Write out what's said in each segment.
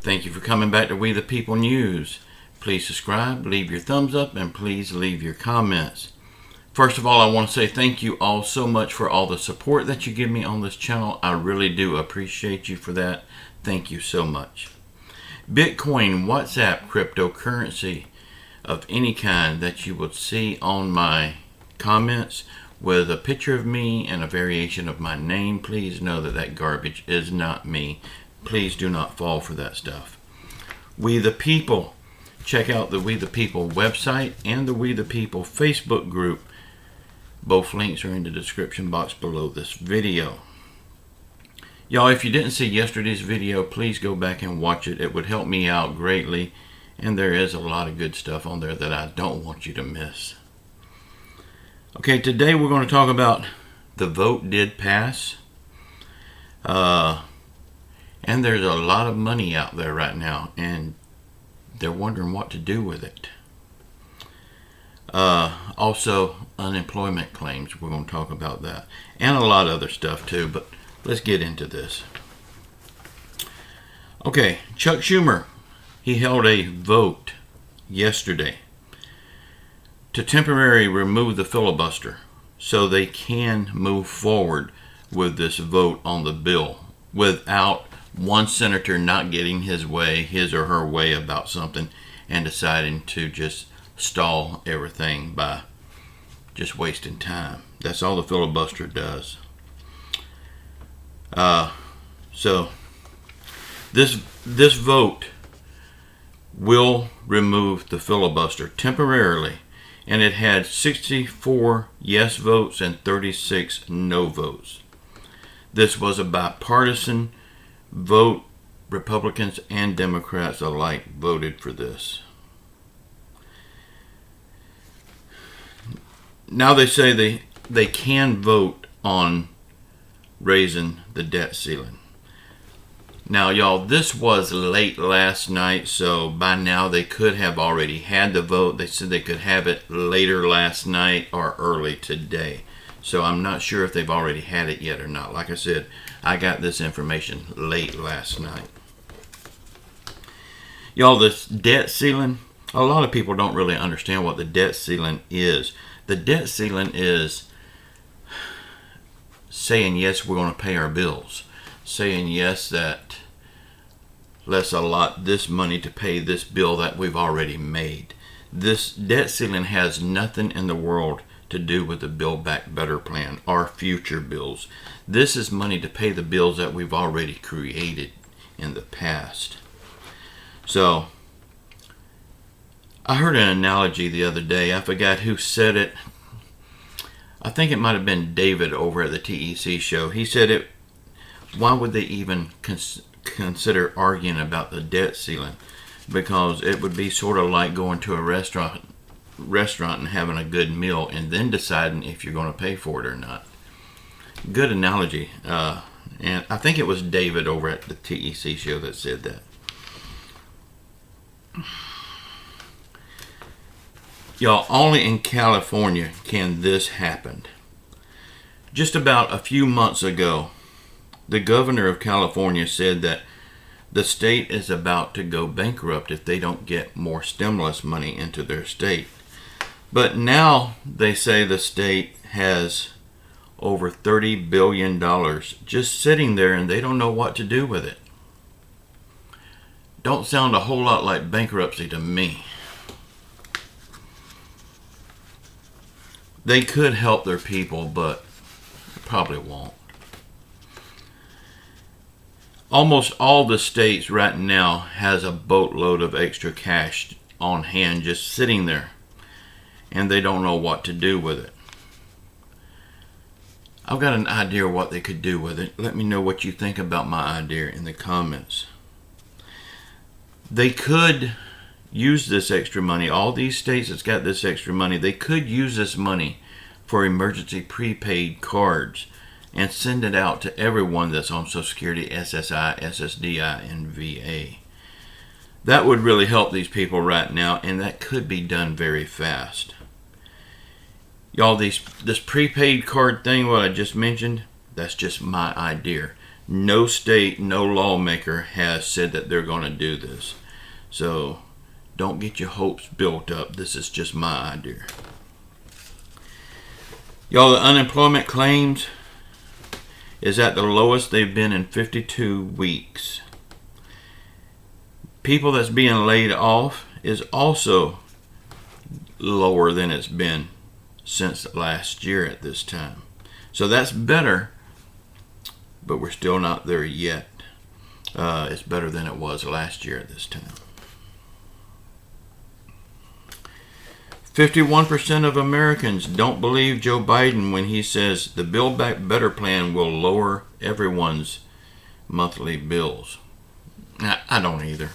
Thank you for coming back to We the People News. Please subscribe, leave your thumbs up, and please leave your comments. First of all, I want to say thank you all so much for all the support that you give me on this channel. I really do appreciate you for that. Thank you so much. Bitcoin, WhatsApp, cryptocurrency of any kind that you would see on my comments with a picture of me and a variation of my name, please know that that garbage is not me. Please do not fall for that stuff. We the People. Check out the We the People website and the We the People Facebook group. Both links are in the description box below this video. Y'all, if you didn't see yesterday's video, please go back and watch it. It would help me out greatly. And there is a lot of good stuff on there that I don't want you to miss. Okay, today we're going to talk about the vote did pass. And there's a lot of money out there right now, and they're wondering what to do with it. Also, unemployment claims, we're going to talk about that. And a lot of other stuff too, but let's get into this. Okay, Chuck Schumer, he held a vote yesterday to temporarily remove the filibuster so they can move forward with this vote on the bill without one senator not getting his or her way about something and deciding to just stall everything by just wasting time. That's all the filibuster does. So this vote will remove the filibuster temporarily, and it had 64 yes votes and 36 no votes. This was a bipartisan vote. Republicans and Democrats alike voted for this. Now they say they can vote on raising the debt ceiling. Now, y'all, this was late last night, so by now they could have already had the vote. They said they could have it later last night or early today. So I'm not sure if they've already had it yet or not. Like I said, I got this information late last night. Y'all, this debt ceiling, a lot of people don't really understand what the debt ceiling is. The debt ceiling is saying, yes, we're going to pay our bills. Saying, yes, that let's allot this money to pay this bill that we've already made. This debt ceiling has nothing in the world to do with the Build Back Better plan or future bills. This is money to pay the bills that we've already created in the past. So, I heard an analogy the other day. I forgot who said it. I think it might have been David over at the TEC show. He said why would they even consider arguing about the debt ceiling? Because it would be sort of like going to a restaurant and having a good meal and then deciding if you're going to pay for it or not. Good analogy. And I think it was David over at the TEC show that said that. Y'all, only in California can this happen. Just about a few months ago, the governor of California said that the state is about to go bankrupt if they don't get more stimulus money into their state. But now they say the state has over $30 billion just sitting there and they don't know what to do with it. Don't sound a whole lot like bankruptcy to me. They could help their people, but probably won't. Almost all the states right now has a boatload of extra cash on hand just sitting there, and they don't know what to do with it. I've got an idea of what they could do with it. Let me know what you think about my idea in the comments. They could use this extra money. All these states that's got this extra money, they could use this money for emergency prepaid cards and send it out to everyone that's on Social Security, SSI, SSDI, and VA. That would really help these people right now, and that could be done very fast. Y'all, this prepaid card thing, what I just mentioned, that's just my idea. No state, no lawmaker has said that they're going to do this. So don't get your hopes built up. This is just my idea. Y'all, the unemployment claims is at the lowest they've been in 52 weeks. People that's being laid off is also lower than it's been since last year at this time. So that's better, but we're still not there yet. It's better than it was last year at this time. 51% of Americans don't believe Joe Biden when he says the Build Back Better plan will lower everyone's monthly bills. I don't either.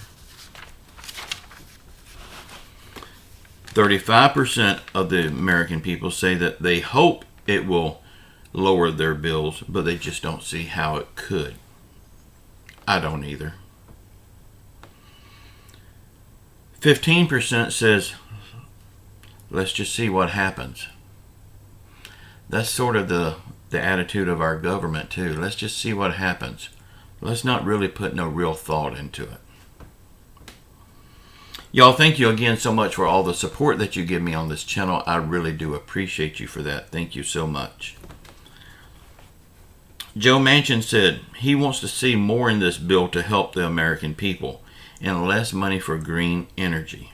35% of the American people say that they hope it will lower their bills, but they just don't see how it could. I don't either. 15% says, let's just see what happens. That's sort of the attitude of our government too. Let's just see what happens. Let's not really put no real thought into it. Y'all, thank you again so much for all the support that you give me on this channel. I really do appreciate you for that. Thank you so much. Joe Manchin said he wants to see more in this bill to help the American people and less money for green energy.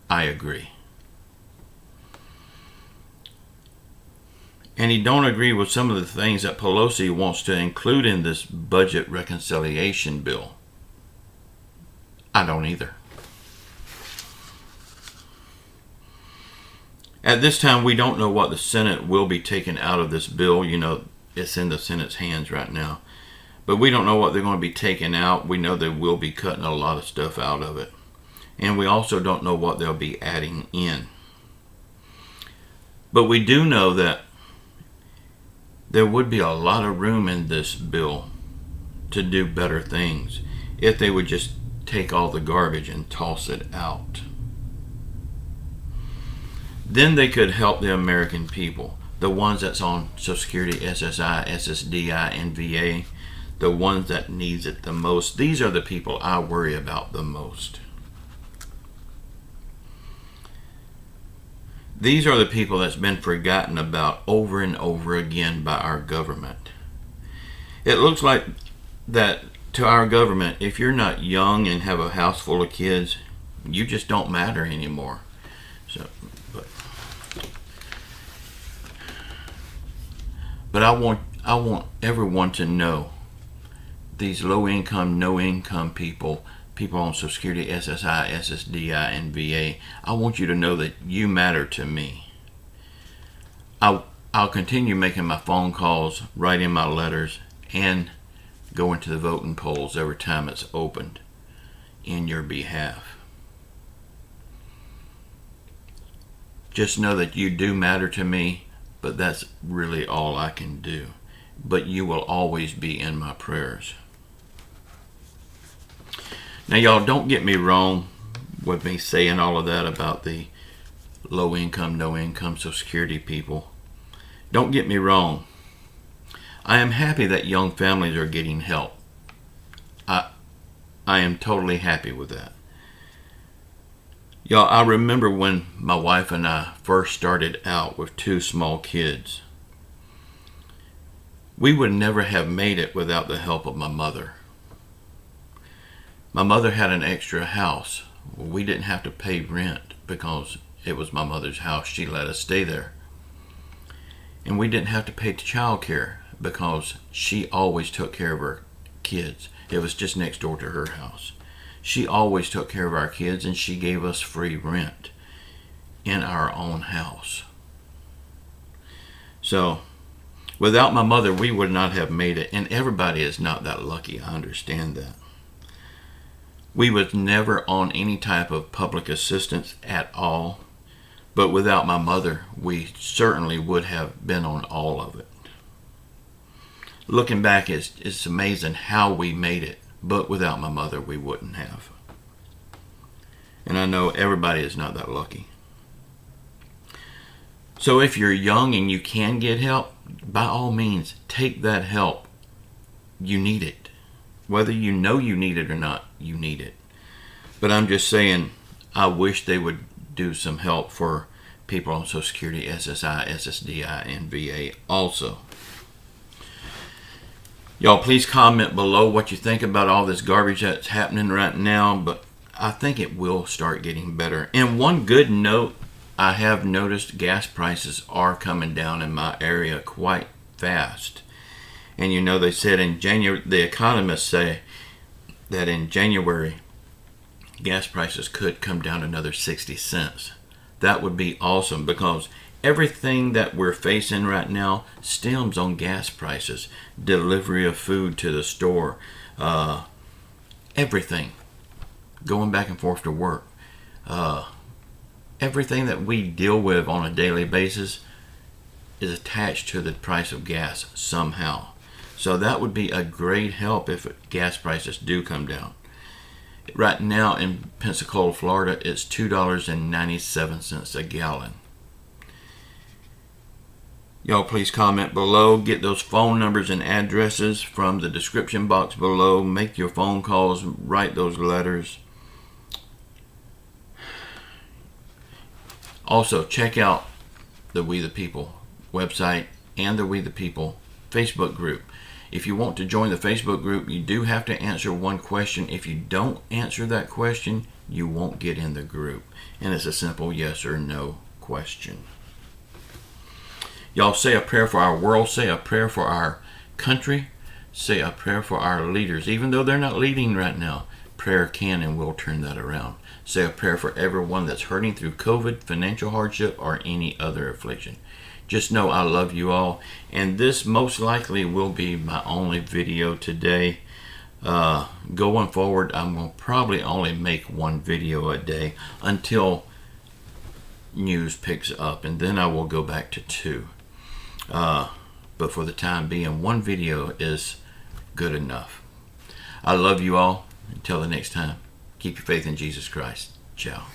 I agree. And he don't agree with some of the things that Pelosi wants to include in this budget reconciliation bill. I don't either. At this time, we don't know what the Senate will be taking out of this bill. You know, it's in the Senate's hands right now. But we don't know what they're going to be taking out. We know they will be cutting a lot of stuff out of it. And we also don't know what they'll be adding in. But we do know that there would be a lot of room in this bill to do better things if they would just take all the garbage and toss it out. Then they could help the American people, the ones that's on Social Security, SSI, SSDI, and VA, the ones that needs it the most. These are the people I worry about the most. These are the people that's been forgotten about over and over again by our government. It looks like that to our government, if you're not young and have a house full of kids, you just don't matter anymore. But I want everyone to know, these low income, no income people on Social Security, SSI, SSDI, and VA, I want you to know that you matter to me. I'll continue making my phone calls, writing my letters, and going to the voting polls every time it's opened in your behalf. Just know that you do matter to me, but that's really all I can do. But you will always be in my prayers. Now, y'all, don't get me wrong with me saying all of that about the low income, no income Social Security people. Don't get me wrong. I am happy that young families are getting help. I am totally happy with that. Y'all, I remember when my wife and I first started out with 2 small kids. We would never have made it without the help of my mother. My mother had an extra house. We didn't have to pay rent because it was my mother's house. She let us stay there. And we didn't have to pay child care because she always took care of her kids. It was just next door to her house. She always took care of our kids, and she gave us free rent in our own house. So, without my mother, we would not have made it. And everybody is not that lucky. I understand that. We was never on any type of public assistance at all. But without my mother, we certainly would have been on all of it. Looking back, it's amazing how we made it. But without my mother, we wouldn't have. And I know everybody is not that lucky. So if you're young and you can get help, by all means, take that help. you need it. Whether you know you need it or not, you need it. But I'm just saying, I wish they would do some help for people on Social Security, SSI, SSDI, and VA also. Y'all, please comment below what you think about all this garbage that's happening right now, but I think it will start getting better. And one good note, I have noticed gas prices are coming down in my area quite fast. And you know, they said in January, the economists say that in January, gas prices could come down another 60 cents. That would be awesome, because everything that we're facing right now stems on gas prices, delivery of food to the store, everything, going back and forth to work, everything that we deal with on a daily basis is attached to the price of gas somehow. So that would be a great help if gas prices do come down. Right now in Pensacola, Florida, it's $2.97 a gallon. Y'all, please comment below. Get those phone numbers and addresses from the description box below. Make your phone calls. Write those letters. Also, check out the We the People website and the We the People Facebook group. If you want to join the Facebook group, you do have to answer one question. If you don't answer that question, you won't get in the group. And it's a simple yes or no question. Y'all, say a prayer for our world. Say a prayer for our country. Say a prayer for our leaders. Even though they're not leading right now, prayer can and will turn that around. Say a prayer for everyone that's hurting through COVID, financial hardship, or any other affliction. Just know I love you all, and this most likely will be my only video today. Going forward, I'm going to probably only make one video a day until news picks up, and then I will go back to 2. But for the time being, one video is good enough. I love you all. Until the next time, keep your faith in Jesus Christ. Ciao.